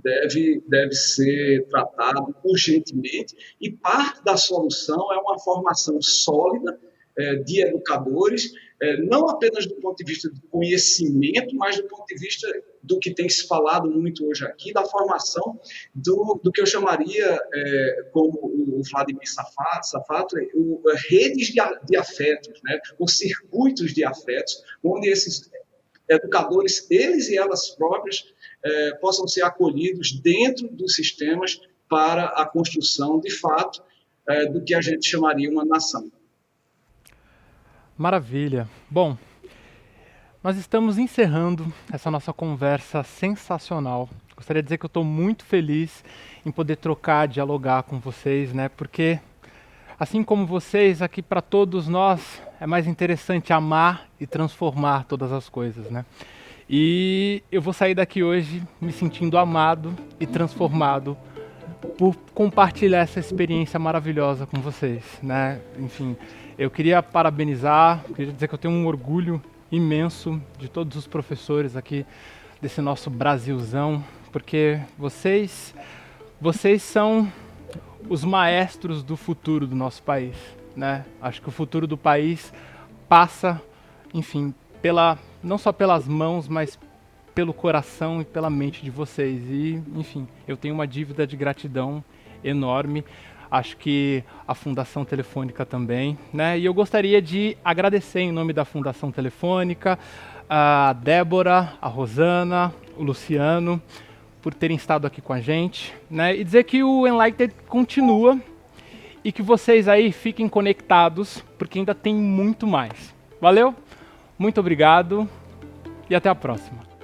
deve ser tratado urgentemente, e parte da solução é uma formação sólida de educadores, não apenas do ponto de vista do conhecimento, mas do ponto de vista do que tem se falado muito hoje aqui, da formação do que eu chamaria, como o Vladimir Safatli, redes de afetos, né? Os circuitos de afetos, onde esses educadores, eles e elas próprias, possam ser acolhidos dentro dos sistemas para a construção, de fato, do que a gente chamaria uma nação. Maravilha. Bom, nós estamos encerrando essa nossa conversa sensacional. Gostaria de dizer que eu estou muito feliz em poder trocar, dialogar com vocês, né? Porque, assim como vocês, aqui para todos nós, é mais interessante amar e transformar todas as coisas, né? E eu vou sair daqui hoje me sentindo amado e transformado por compartilhar essa experiência maravilhosa com vocês, né? Enfim, eu queria parabenizar, queria dizer que eu tenho um orgulho imenso de todos os professores aqui desse nosso Brasilzão, porque vocês são os maestros do futuro do nosso país, né? Acho que o futuro do país passa, enfim, não só pelas mãos, mas pelo coração e pela mente de vocês. E, enfim, eu tenho uma dívida de gratidão enorme. Acho que a Fundação Telefônica também, né? E eu gostaria de agradecer em nome da Fundação Telefônica a Débora, a Rosana, o Luciano, por terem estado aqui com a gente, né? E dizer que o Enlightened continua e que vocês aí fiquem conectados, porque ainda tem muito mais. Valeu? Muito obrigado e até a próxima.